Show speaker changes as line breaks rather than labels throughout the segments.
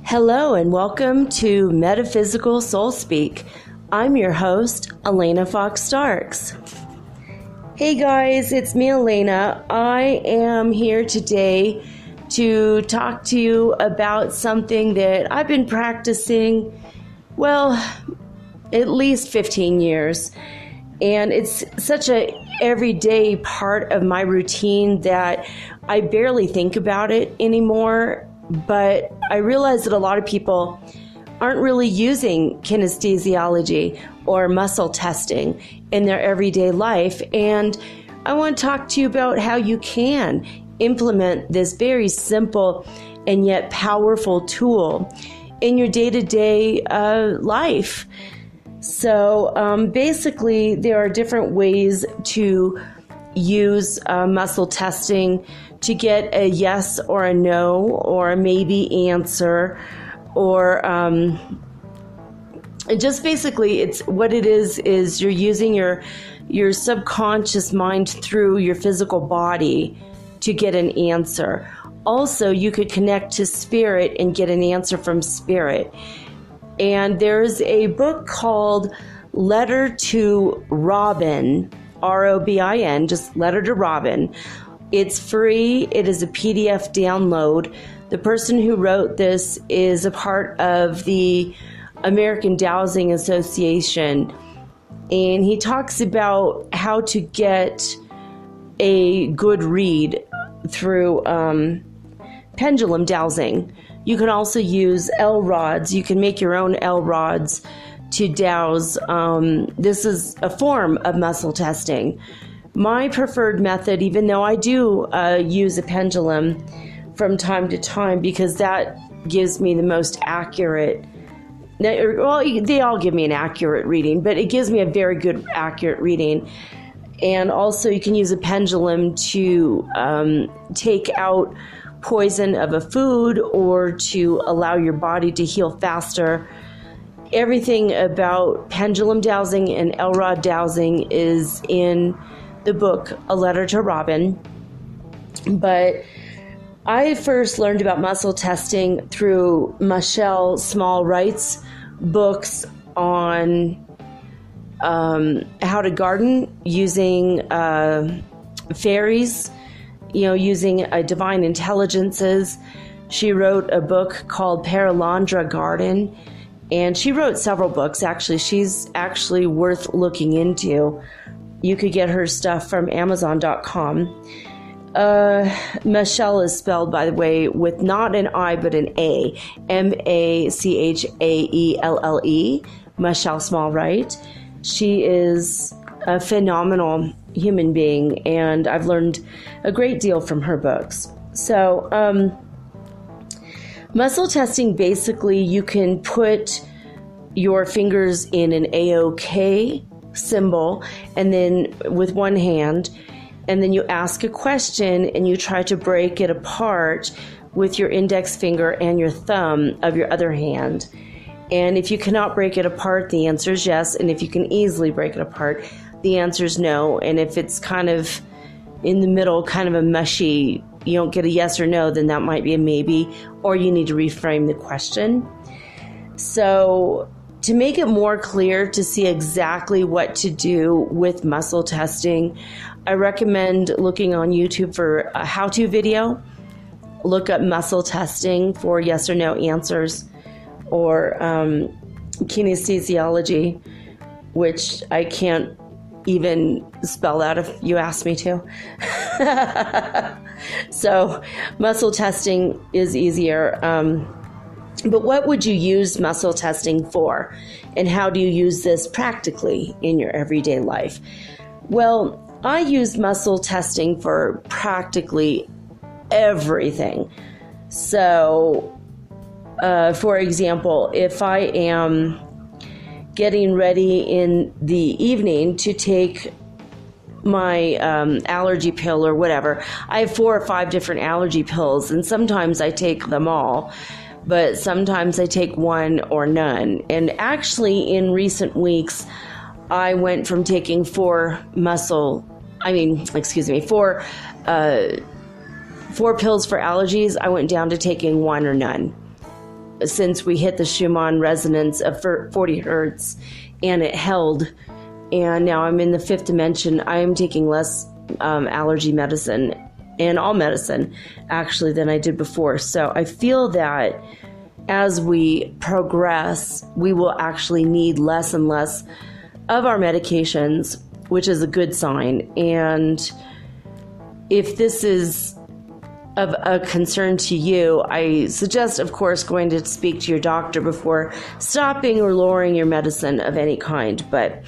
Hello and welcome to Metaphysical Soul Speak. I'm your host, Alanna Fox Starks. Hey guys, it's me, Alanna. I am here today to talk to you about something that I've been practicing, at least 15 years. And it's such a everyday part of my routine that I barely think about it anymore. But I realize that a lot of people aren't really using kinesthesiology or muscle testing in their everyday life. And I want to talk to you about how you can implement this very simple and yet powerful tool in your day-to-day life. So basically, there are different ways to use muscle testing to get a yes or a no or a maybe answer, or just basically it's what it is you're using your subconscious mind through your physical body to get an answer. Also, you could connect to spirit and get an answer from spirit. And there's a book called Letter to Robin, R-O-B-I-N, just Letter to Robin. It's free. It is a PDF download. The person who wrote this is a part of the American Dowsing Association, and he talks about how to get a good read through pendulum dowsing. You can also use L rods. You can make your own L rods to dowse. This is a form of muscle testing. My preferred method, even though I do use a pendulum from time to time, because that gives me the most accurate, well, they all give me an accurate reading, but it gives me a very good accurate reading. And also you can use a pendulum to take out poison of a food or to allow your body to heal faster. Everything about pendulum dowsing and L-rod dowsing is in the book, A Letter to Robin. But I first learned about muscle testing through Machaelle Small-Wright's books on how to garden using fairies, using divine intelligences. She wrote a book called Paralandra Garden, and she wrote several books. Actually, she's actually worth looking into. You could get her stuff from Amazon.com. Machaelle is spelled, by the way, with not an I, but an A. Machaelle, Machaelle Small-Wright. She is a phenomenal human being, and I've learned a great deal from her books. So, muscle testing, basically, you can put your fingers in an A-OK symbol, and then with one hand, and then you ask a question and you try to break it apart with your index finger and your thumb of your other hand. And if you cannot break it apart, the answer is yes. And if you can easily break it apart, the answer is no. And if it's kind of in the middle, kind of a mushy, you don't get a yes or no, then that might be a maybe, or you need to reframe the question. So to make it more clear to see exactly what to do with muscle testing, I recommend looking on YouTube for a how-to video. Look up muscle testing for yes or no answers, or kinesthesiology, which I can't even spell out if you ask me to. So muscle testing is easier. But what would you use muscle testing for? And how do you use this practically in your everyday life? Well, I use muscle testing for practically everything. So, for example, if I am getting ready in the evening to take my allergy pill or whatever, I have 4 or 5 different allergy pills, and sometimes I take them all. But sometimes I take one or none. And actually, in recent weeks, I went from taking 4 pills for allergies. I went down to taking 1 or none. since we hit the Schumann resonance of 40 hertz, and it held. And now I'm in the fifth dimension. I am taking less allergy medicine and all medicine, actually, than I did before. So I feel that as we progress, we will actually need less and less of our medications, which is a good sign. And if this is of a concern to you, I suggest, of course, going to speak to your doctor before stopping or lowering your medicine of any kind. But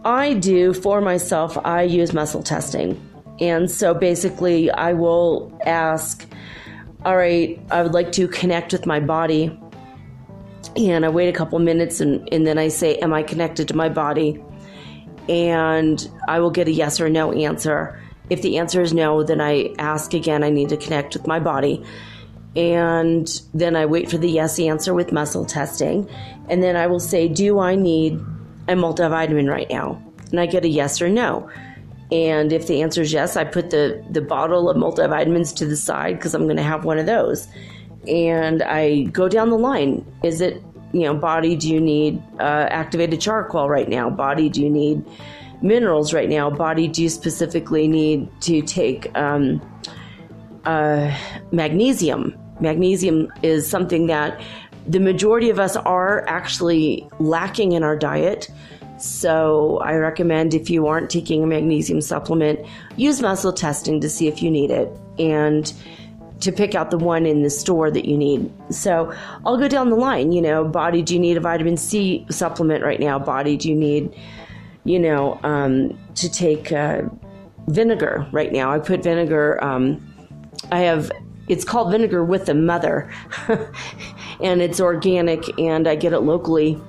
I do, for myself, I use muscle testing. And so basically I will ask, all right, I would like to connect with my body. And I wait a couple minutes and then I say, am I connected to my body? And I will get a yes or no answer. If the answer is no, then I ask again, I need to connect with my body. And then I wait for the yes answer with muscle testing. And then I will say, do I need a multivitamin right now? And I get a yes or no. And if the answer is yes, I put the bottle of multivitamins to the side because I'm going to have one of those. And I go down the line. Is it, body, do you need activated charcoal right now? Body, do you need minerals right now? Body, do you specifically need to take magnesium? Magnesium is something that the majority of us are actually lacking in our diet. So I recommend, if you aren't taking a magnesium supplement, use muscle testing to see if you need it and to pick out the one in the store that you need. So I'll go down the line, body, do you need a vitamin C supplement right now? Body, do you need, to take vinegar right now? I put vinegar, it's called Vinegar with the Mother, and it's organic, and I get it locally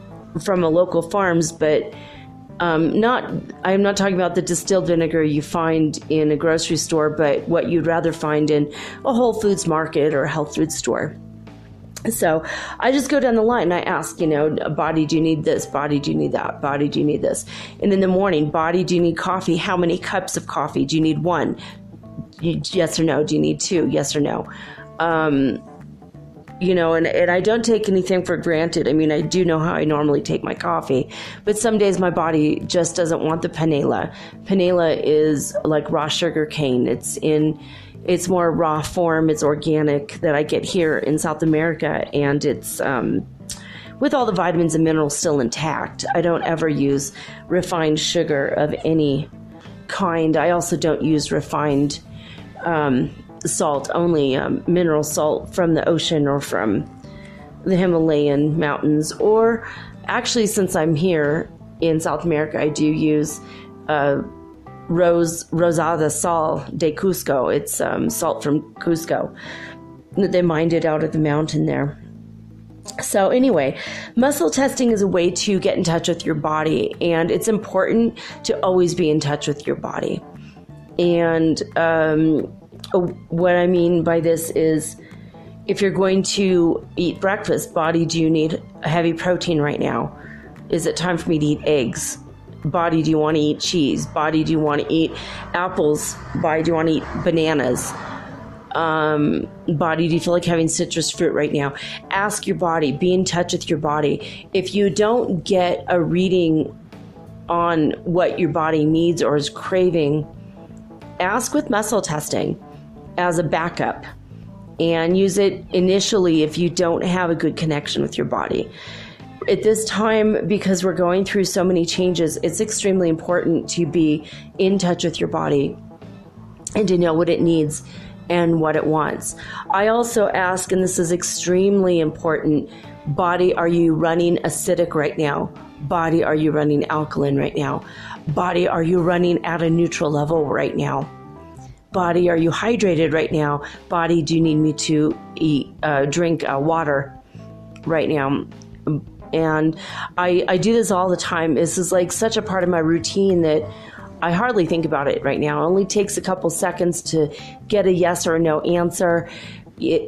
from a local farms, but I'm not talking about the distilled vinegar you find in a grocery store, but what you'd rather find in a Whole Foods market or a health food store. So I just go down the line and I ask, body, do you need this? Body, do you need that? Body, do you need this? And in the morning, body, do you need coffee? How many cups of coffee? Do you need one? Yes or no? Do you need two? Yes or no? And I don't take anything for granted. I mean, I do know how I normally take my coffee, but some days my body just doesn't want the panela. Panela is like raw sugar cane. It's more raw form. It's organic that I get here in South America, and it's with all the vitamins and minerals still intact. I don't ever use refined sugar of any kind. I also don't use refined salt, only mineral salt from the ocean or from the Himalayan mountains. Or actually, since I'm here in South America, I do use Rosada Sal de Cusco. It's salt from Cusco. They mined it out of the mountain there. So anyway, muscle testing is a way to get in touch with your body, and it's important to always be in touch with your body. And what I mean by this is, if you're going to eat breakfast, body, do you need a heavy protein right now? Is it time for me to eat eggs? Body, do you want to eat cheese? Body, do you want to eat apples? Body, do you want to eat bananas? Body, do you feel like having citrus fruit right now? Ask your body. Be in touch with your body. If you don't get a reading on what your body needs or is craving, ask with muscle testing as a backup, and use it initially if you don't have a good connection with your body. At this time, because we're going through so many changes, it's extremely important to be in touch with your body and to know what it needs and what it wants. I also ask, and this is extremely important, body, are you running acidic right now? Body, are you running alkaline right now? Body, are you running at a neutral level right now? Body, are you hydrated right now? Body, do you need me to drink water right now? And I do this all the time. This is like such a part of my routine that I hardly think about it right now. It only takes a couple seconds to get a yes or a no answer.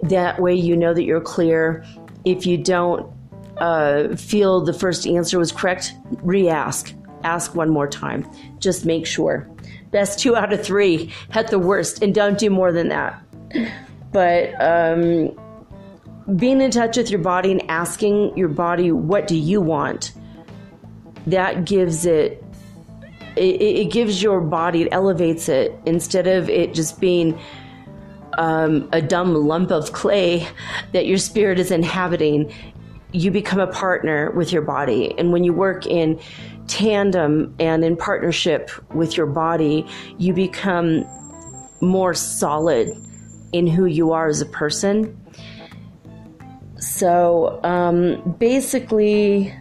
That way you know that you're clear. If you don't feel the first answer was correct, re-ask. Ask one more time. Just make sure. Best 2 out of 3 at the worst, and don't do more than that. But being in touch with your body and asking your body, what do you want? That gives it gives your body, it elevates it, instead of it just being a dumb lump of clay that your spirit is inhabiting. You become a partner with your body. And when you work in tandem and in partnership with your body, you become more solid in who you are as a person. So basically,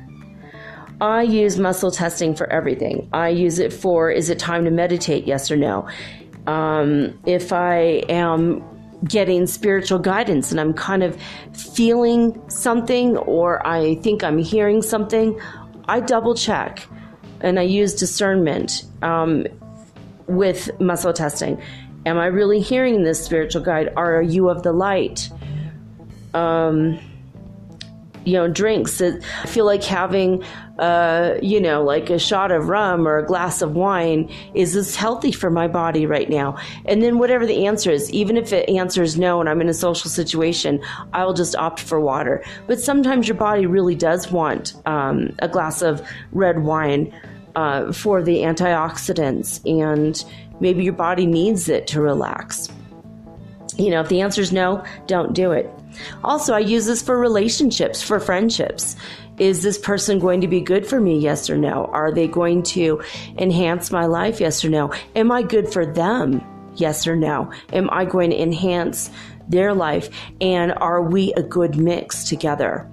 I use muscle testing for everything. I use it for, is it time to meditate? Yes or no. If I am getting spiritual guidance and I'm kind of feeling something, or I think I'm hearing something, I double check, and I use discernment with muscle testing. Am I really hearing this spiritual guide? Are you of the light? Drinks. I feel like having, like a shot of rum or a glass of wine. Is this healthy for my body right now? And then whatever the answer is, even if it answers no and I'm in a social situation, I will just opt for water. But sometimes your body really does want a glass of red wine for the antioxidants, and maybe your body needs it to relax. If the answer is no, don't do it. Also, I use this for relationships, for friendships. Is this person going to be good for me? Yes or no? Are they going to enhance my life? Yes or no? Am I good for them? Yes or no? Am I going to enhance their life? And are we a good mix together?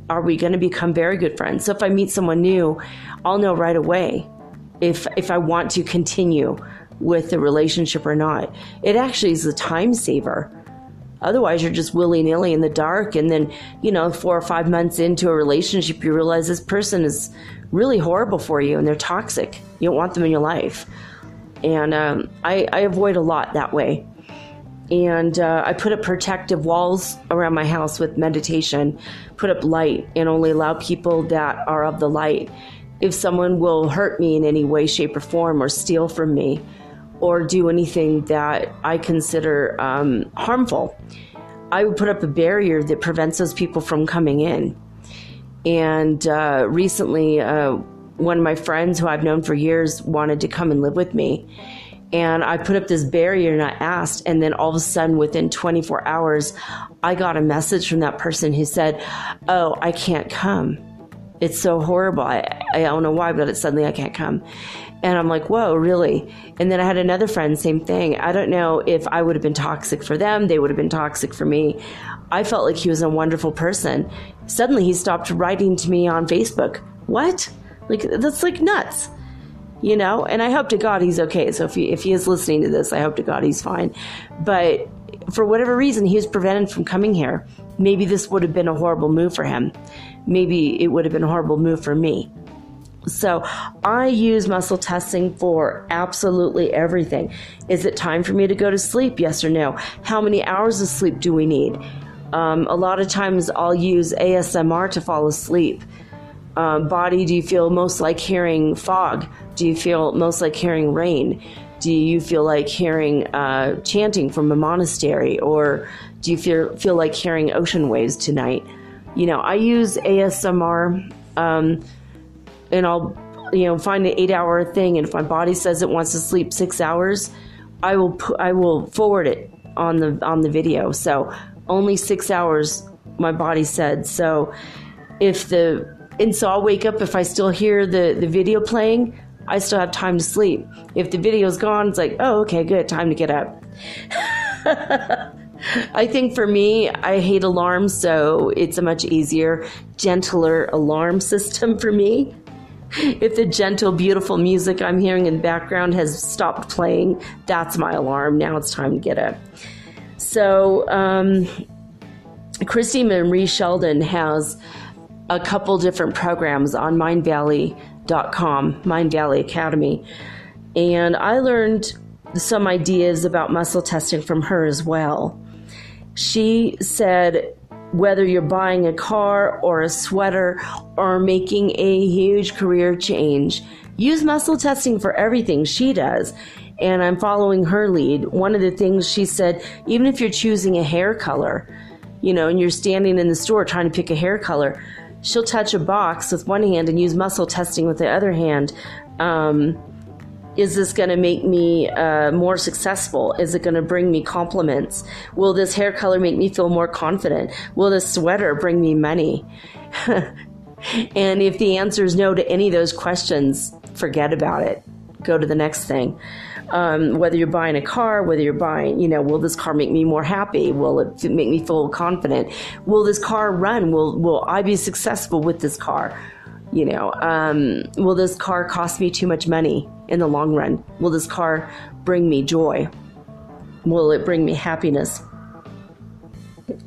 Are we going to become very good friends? So if I meet someone new, I'll know right away if I want to continue with the relationship or not. It actually is a time saver. Otherwise, you're just willy-nilly in the dark, and then, 4 or 5 months into a relationship, you realize this person is really horrible for you and they're toxic. You don't want them in your life. And I avoid a lot that way. And I put up protective walls around my house with meditation, put up light, and only allow people that are of the light. If someone will hurt me in any way, shape, or form, or steal from me, or do anything that I consider harmful, I would put up a barrier that prevents those people from coming in. And recently, one of my friends who I've known for years wanted to come and live with me. And I put up this barrier and I asked, and then all of a sudden, within 24 hours, I got a message from that person who said, "Oh, I can't come. It's so horrible. I don't know why, but suddenly I can't come." And I'm like, whoa, really? And then I had another friend, same thing. I don't know if I would have been toxic for them. They would have been toxic for me. I felt like he was a wonderful person. Suddenly he stopped writing to me on Facebook. What? That's nuts. And I hope to God he's okay. So if he is listening to this, I hope to God he's fine. But for whatever reason, he was prevented from coming here. Maybe this would have been a horrible move for him. Maybe it would have been a horrible move for me. So I use muscle testing for absolutely everything. Is it time for me to go to sleep? Yes or no? How many hours of sleep do we need? A lot of times I'll use ASMR to fall asleep. Body, do you feel most like hearing fog? Do you feel most like hearing rain? Do you feel like hearing chanting from a monastery? Or do you feel like hearing ocean waves tonight? I use ASMR, and I'll, find an 8-hour thing. And if my body says it wants to sleep 6 hours, I will forward it on the video. So only 6 hours, my body said. So so I'll wake up if I still hear the video playing. I still have time to sleep. If the video's gone, it's like, oh, okay, good, time to get up. I think for me, I hate alarms, so it's a much easier, gentler alarm system for me. If the gentle, beautiful music I'm hearing in the background has stopped playing, that's my alarm. Now it's time to get up. So, Christie Marie Sheldon has a couple different programs on mindvalley.com, Mind Valley Academy. And I learned some ideas about muscle testing from her as well. She said, whether you're buying a car or a sweater or making a huge career change, use muscle testing for everything. She does. And I'm following her lead. One of the things she said, even if you're choosing a hair color, and you're standing in the store trying to pick a hair color, she'll touch a box with one hand and use muscle testing with the other hand. Is this going to make me more successful? Is it going to bring me compliments? Will this hair color make me feel more confident? Will this sweater bring me money? And if the answer is no to any of those questions, forget about it. Go to the next thing. Whether you're buying a car, whether you're buying, will this car make me more happy? Will it make me feel confident? Will this car run? Will I be successful with this car? Will this car cost me too much money in the long run? Will this car bring me joy? Will it bring me happiness?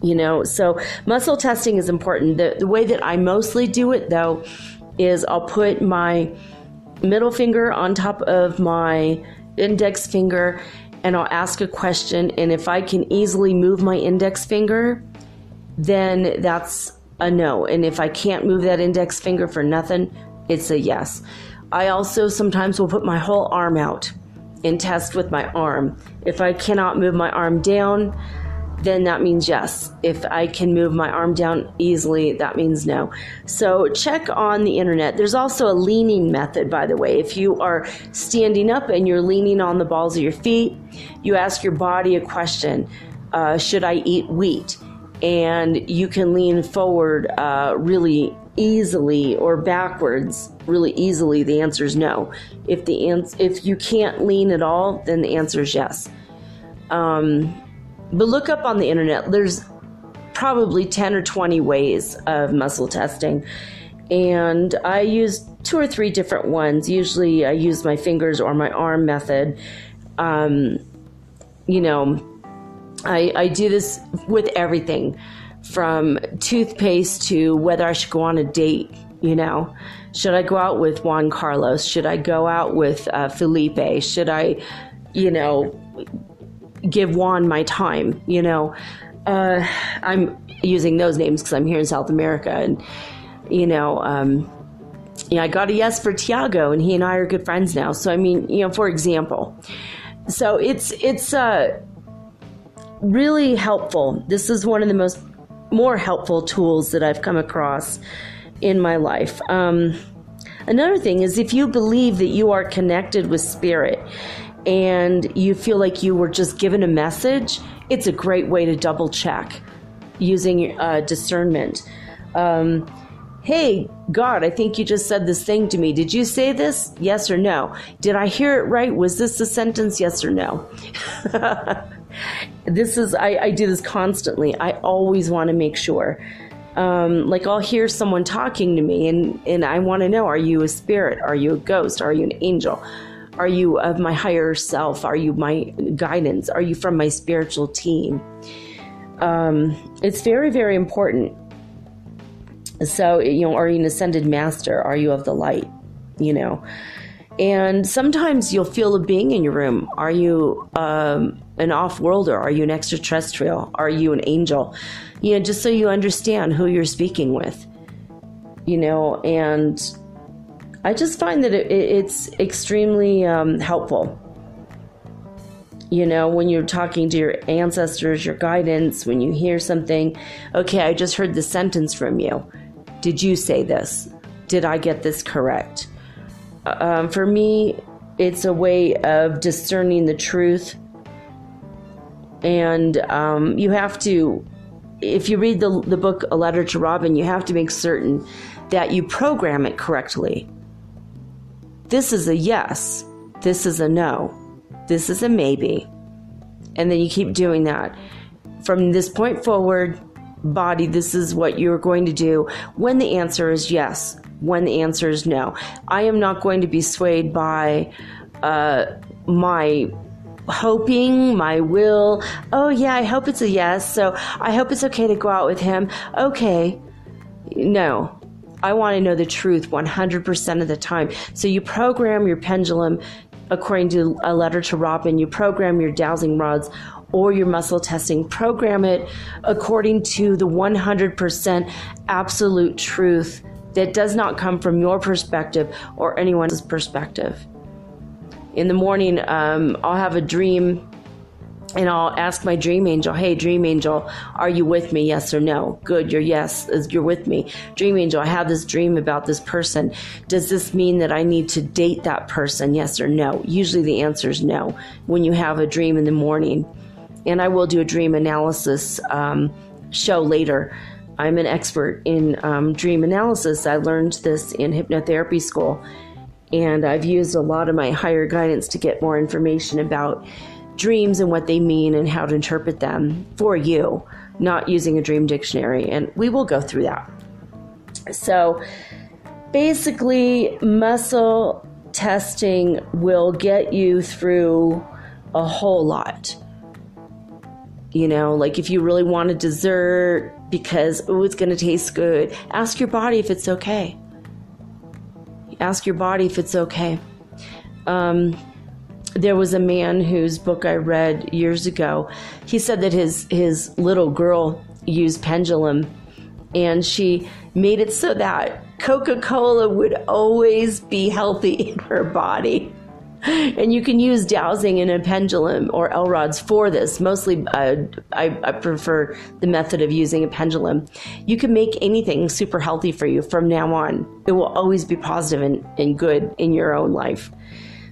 So muscle testing is important. The way that I mostly do it, though, is I'll put my middle finger on top of my index finger and I'll ask a question. And if I can easily move my index finger, then that's a no. And if I can't move that index finger for nothing, it's a yes. I also sometimes will put my whole arm out and test with my arm. If I cannot move my arm down, then that means yes. If I can move my arm down easily, that means no. So check on the internet. There's also a leaning method, by the way. If you are standing up and you're leaning on the balls of your feet, you ask your body a question. Should I eat wheat? And you can lean forward really easily or backwards really easily. The answer is no. If you can't lean at all, then the answer is yes. But look up on the internet. There's probably 10 or 20 ways of muscle testing. And I use 2 or 3 different ones. Usually I use my fingers or my arm method. I do this with everything from toothpaste to whether I should go on a date, Should I go out with Juan Carlos? Should I go out with Felipe? Should I, give Juan my time? I'm using those names because I'm here in South America. And, I got a yes for Tiago, and he and I are good friends now. So, for example. So it's really helpful. This is one of the more helpful tools that I've come across in my life. Another thing is, if you believe that you are connected with spirit and you feel like you were just given a message, it's a great way to double check using discernment. Hey, God, I think you just said this thing to me. Did you say this? Yes or no? Did I hear it right? Was this the sentence? Yes or no? I do this constantly. I always want to make sure. I'll hear someone talking to me and I want to know, are you a spirit? Are you a ghost? Are you an angel? Are you of my higher self? Are you my guidance? Are you from my spiritual team? It's very, very important. So, are you an ascended master? Are you of the light? And sometimes you'll feel a being in your room. Are you an off-worlder? Are you an extraterrestrial? Are you an angel? Just so you understand who you're speaking with. And I just find that it's extremely helpful. When you're talking to your ancestors, your guidance, when you hear something, okay, I just heard the sentence from you. Did you say this? Did I get this correct? For me, it's a way of discerning the truth. And you have to, if you read the book A Letter to Robin, you have to make certain that you program it correctly. This is a yes. This is a no. This is a maybe. And then you keep doing that. From this point forward, body, this is what you're going to do when the answer is yes, when the answer is no. I am not going to be swayed by my hoping, my will. Oh yeah, I hope it's a yes, so I hope it's okay to go out with him. Okay. No. I want to know the truth 100% of the time. So you program your pendulum according to A Letter to Robin. You program your dowsing rods or your muscle testing. Program it according to the 100% absolute truth that does not come from your perspective or anyone's perspective. In the morning, I'll have a dream And I'll ask my dream angel, hey, dream angel, are you with me? Yes or no? Good, you're with me. Dream angel, I have this dream about this person. Does this mean that I need to date that person? Yes or no? Usually the answer is no when you have a dream in the morning. And I will do a dream analysis show later. I'm an expert in dream analysis. I learned this in hypnotherapy school. And I've used a lot of my higher guidance to get more information about dreams and what they mean and how to interpret them for you, not using a dream dictionary. And we will go through that. So basically, muscle testing will get you through a whole lot. You know, like if you really want a dessert because, it's going to taste good, ask your body if it's okay. Ask your body if it's okay. There was a man whose book I read years ago. He said that his little girl used pendulum, and she made it so that Coca-Cola would always be healthy in her body. And you can use dowsing in a pendulum or L-rods for this. Mostly, I prefer the method of using a pendulum. You can make anything super healthy for you from now on. It will always be positive and good in your own life.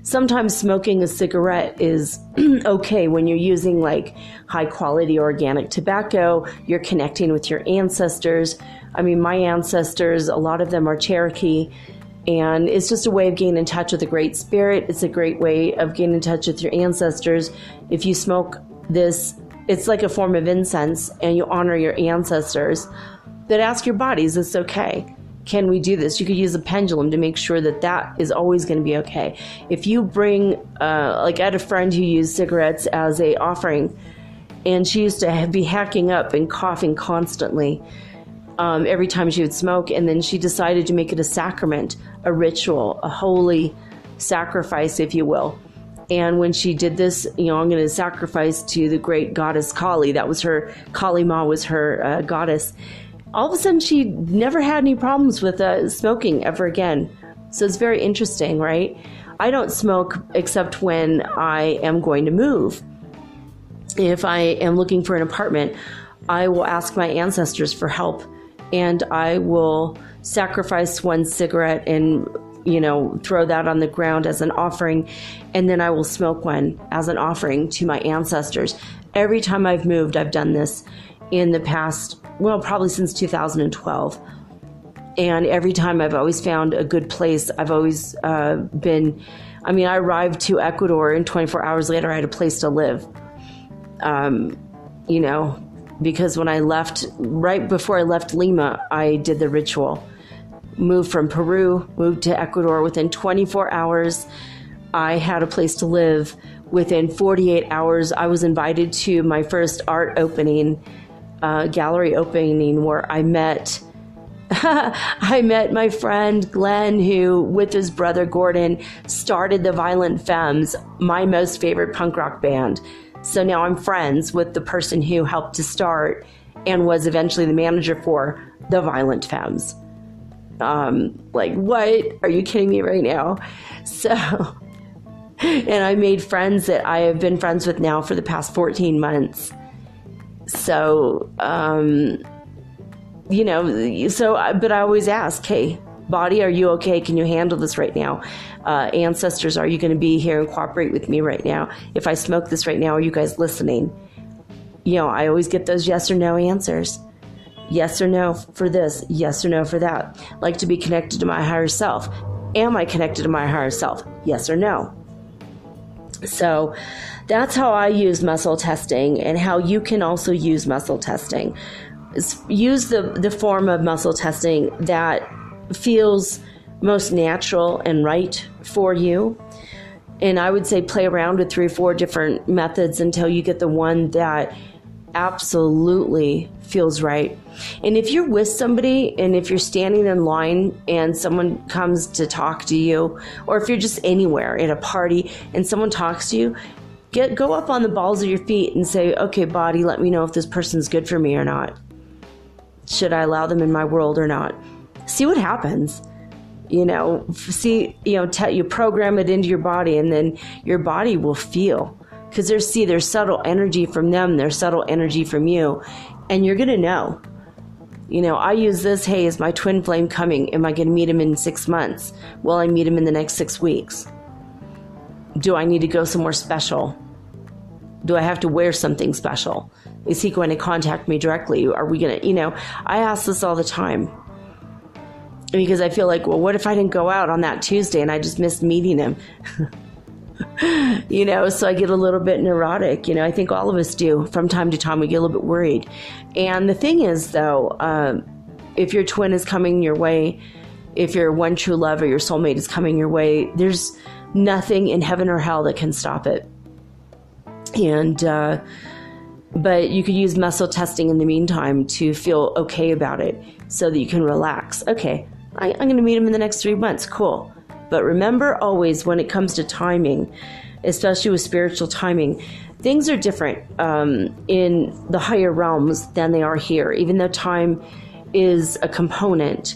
Sometimes smoking a cigarette is okay when you're using like high quality organic tobacco. You're connecting with your ancestors. I mean, my ancestors, a lot of them are Cherokee, and it's just a way of getting in touch with a great spirit. It's a great way of getting in touch with your ancestors. If you smoke this, it's like a form of incense, and you honor your ancestors. But ask your body, is this okay? Can we do this? You could use a pendulum to make sure that that is always going to be okay. If you bring, like I had a friend who used cigarettes as a offering, and she used to be hacking up and coughing constantly every time she would smoke. And then she decided to make it a sacrament, a ritual, a holy sacrifice, if you will. And when she did this, I'm going to sacrifice to the great goddess Kali. That was her, Kali Ma was her goddess. All of a sudden, she never had any problems with smoking ever again. So it's very interesting, right? I don't smoke except when I am going to move. If I am looking for an apartment, I will ask my ancestors for help, and I will sacrifice one cigarette and, throw that on the ground as an offering, and then I will smoke one as an offering to my ancestors. Every time I've moved, I've done this in the past, probably since 2012. And every time I've always found a good place. I've always I arrived to Ecuador and 24 hours later I had a place to live. Because when I left, right before I left Lima, I did the ritual. Moved from Peru, moved to Ecuador. Within 24 hours, I had a place to live. Within 48 hours, I was invited to my first art opening, gallery opening, where I met my friend Glenn, who with his brother Gordon started the Violent Femmes, my most favorite punk rock band. So now I'm friends with the person who helped to start and was eventually the manager for the Violent Femmes. What? Are you kidding me right now? So, and I made friends that I have been friends with now for the past 14 months. So, but I always ask, hey, body, are you okay? Can you handle this right now? Ancestors, are you going to be here and cooperate with me right now? If I smoke this right now, are you guys listening? I always get those yes or no answers. Yes or no for this, yes or no for that. Like to be connected to my higher self. Am I connected to my higher self? Yes or no? So that's how I use muscle testing, and how you can also use muscle testing. Use the form of muscle testing that feels most natural and right for you. And I would say play around with 3 or 4 different methods until you get the one that absolutely feels right. And if you're with somebody, and if you're standing in line and someone comes to talk to you, or if you're just anywhere at a party and someone talks to you, go up on the balls of your feet and say, okay, body, let me know if this person's good for me or not. Should I allow them in my world or not? See what happens. You program it into your body, and then your body will feel because there's subtle energy from them, there's subtle energy from you, and you're going to know. I use this, hey, is my twin flame coming? Am I going to meet him in 6 months? Will I meet him in the next 6 weeks? Do I need to go somewhere special? Do I have to wear something special? Is he going to contact me directly? Are we going to, I ask this all the time. Because I feel like, well, what if I didn't go out on that Tuesday and I just missed meeting him? So I get a little bit neurotic. I think all of us do. From time to time, we get a little bit worried. And the thing is, though, if your twin is coming your way, if your one true love or your soulmate is coming your way, there's nothing in heaven or hell that can stop it. And, but you could use muscle testing in the meantime to feel okay about it so that you can relax. Okay, I'm going to meet him in the next 3 months. Cool. But remember always, when it comes to timing, especially with spiritual timing, things are different in the higher realms than they are here. Even though time is a component,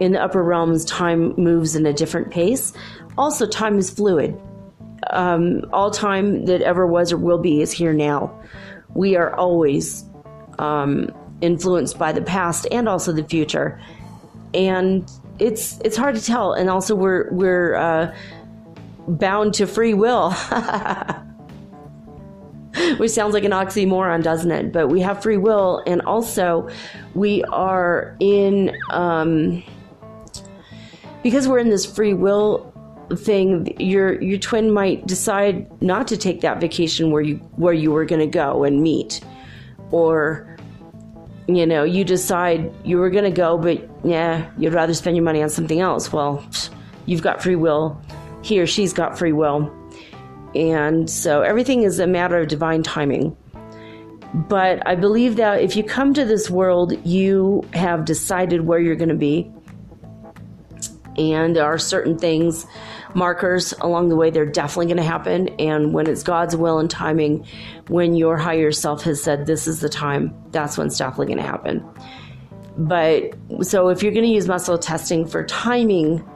in the upper realms, time moves in a different pace. Also, time is fluid. All time that ever was or will be is here now. We are always influenced by the past and also the future. And it's hard to tell. And also we're bound to free will. Which sounds like an oxymoron, doesn't it? But we have free will, and also we are in because we're in this free will thing, your twin might decide not to take that vacation where you were going to go and meet, or you decide you were going to go, but yeah, you'd rather spend your money on something else. Well, you've got free will. He or she's got free will. And so everything is a matter of divine timing. But I believe that if you come to this world, you have decided where you're going to be. And there are certain things, markers along the way, they're definitely going to happen. And when it's God's will and timing, when your higher self has said, this is the time, that's when it's definitely going to happen. But so if you're going to use muscle testing for timing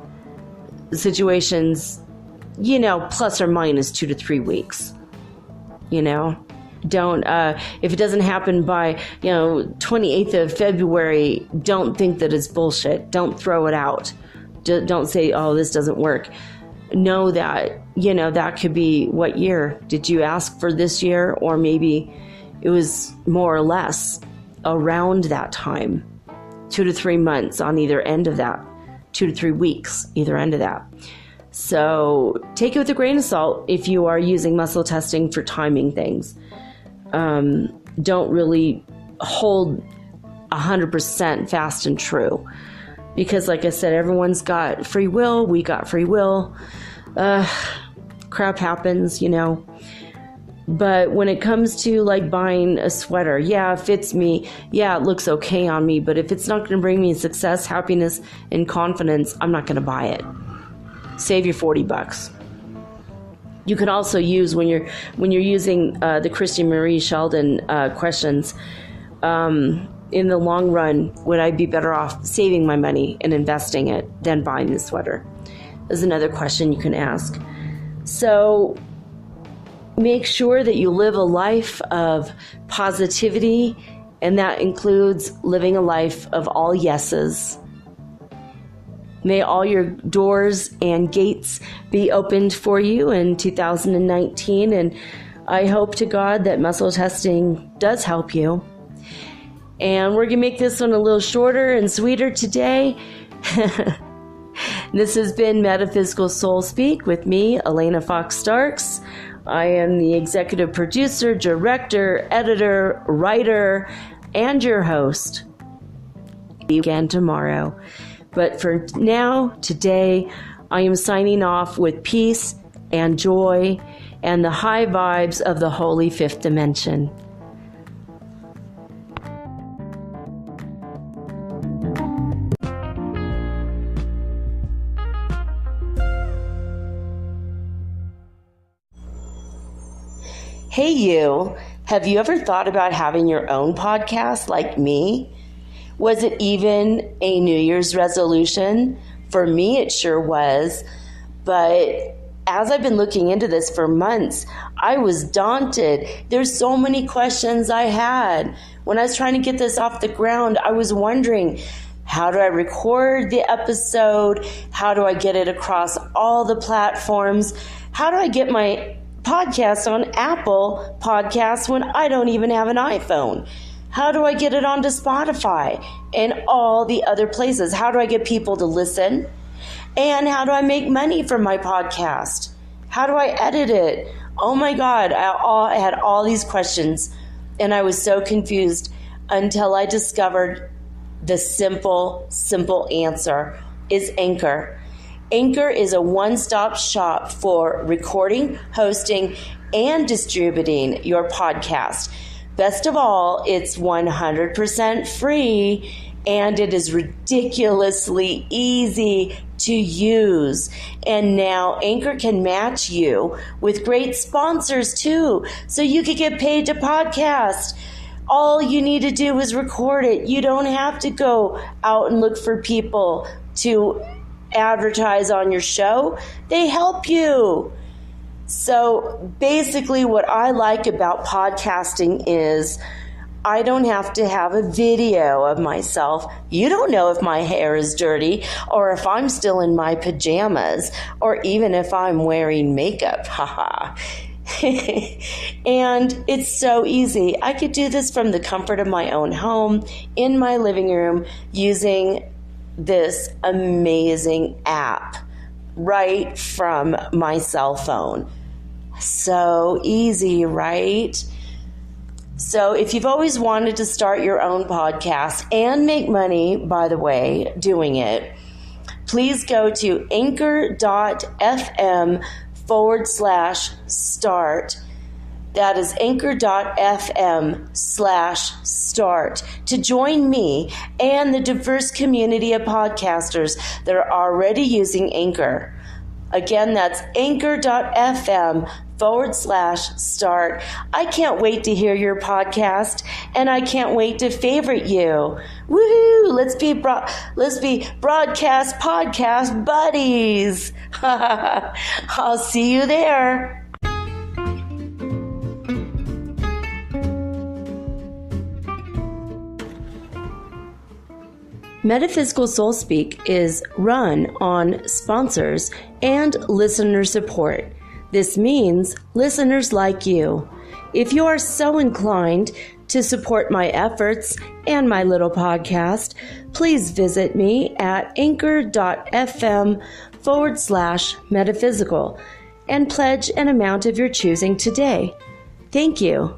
situations, plus or minus 2 to 3 weeks, don't, if it doesn't happen by, 28th of February, don't think that it's bullshit. Don't throw it out. Don't say, oh, this doesn't work. Know that, that could be, what year did you ask for this year? Or maybe it was more or less around that time, 2 to 3 months on either end of that, 2 to 3 weeks, either end of that. So take it with a grain of salt if you are using muscle testing for timing things. Don't really hold 100% fast and true. Because like I said, everyone's got free will. We got free will. Crap happens, But when it comes to like buying a sweater, yeah, it fits me. Yeah, it looks okay on me. But if it's not going to bring me success, happiness, and confidence, I'm not going to buy it. Save your $40. You can also use when you're using the Christie Marie Sheldon questions. In the long run, would I be better off saving my money and investing it than buying the sweater? Is another question you can ask. So make sure that you live a life of positivity, and that includes living a life of all yeses. May all your doors and gates be opened for you in 2019, and I hope to God that muscle testing does help you. And we're going to make this one a little shorter and sweeter today. This has been Metaphysical Soul Speak with me, Alanna Fox Starks. I am the executive producer, director, editor, writer, and your host. Again tomorrow. But for now, today, I am signing off with peace and joy and the high vibes of the holy fifth dimension. Hey you, have you ever thought about having your own podcast like me? Was it even a New Year's resolution? For me, it sure was. But as I've been looking into this for months, I was daunted. There's so many questions I had. When I was trying to get this off the ground, I was wondering, how do I record the episode? How do I get it across all the platforms? How do I get my podcast on Apple Podcasts when I don't even have an iPhone? How do I get it onto Spotify and all the other places? How do I get people to listen? And how do I make money from my podcast? How do I edit it? Oh my God, I had all these questions, and I was so confused until I discovered the simple answer is Anchor. Anchor is a one-stop shop for recording, hosting, and distributing your podcast. Best of all, it's 100% free, and it is ridiculously easy to use. And now Anchor can match you with great sponsors too, so you could get paid to podcast. All you need to do is record it. You don't have to go out and look for people to advertise on your show. They help you. So basically what I like about podcasting is I don't have to have a video of myself. You don't know if my hair is dirty or if I'm still in my pajamas or even if I'm wearing makeup. Haha. And it's so easy. I could do this from the comfort of my own home in my living room using this amazing app right from my cell phone. So easy, right? So if you've always wanted to start your own podcast and make money, by the way, doing it, please go to anchor.fm/start. That is anchor.fm/start to join me and the diverse community of podcasters that are already using Anchor. Again, that's anchor.fm/start. I can't wait to hear your podcast, and I can't wait to favorite you. Woohoo! Let's be broadcast podcast buddies. I'll see you there. Metaphysical Soul Speak is run on sponsors and listener support. This means listeners like you. If you are so inclined to support my efforts and my little podcast, please visit me at anchor.fm/metaphysical and pledge an amount of your choosing today. Thank you.